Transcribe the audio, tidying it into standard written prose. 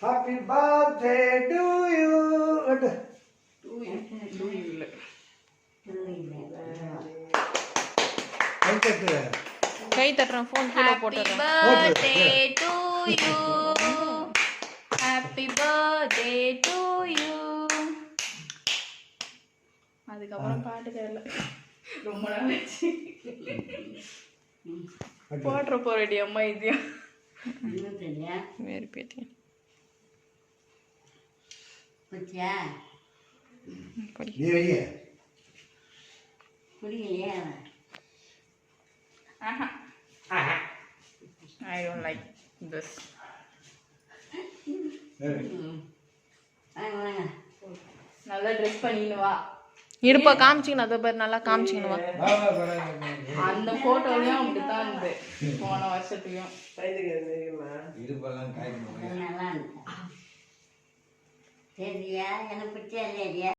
Happy birthday to you. கை தட்டுறேன், phone கீழே போட்டுறேன். Birthday to you, happy birthday to you. அதுக்கப்புறம் பாட்டு தெரியல, ரொம்ப நாள் ஆச்சு. போடுற போறடி அம்மா இதையா வேறு பேத்தி I don't like this. நல்லா ட்ரெஸ் பண்ணின்னு வா. இருப்பா காமிச்சிங்கண்ணா, அதை பேர் நல்லா காமிச்சிங்கண்ணா. அந்த போட்டோலையும் அப்படித்தான் இருந்தது, போன வருஷத்துலயும். சரியா எனக்கு பிடிச்சா இல்லையா?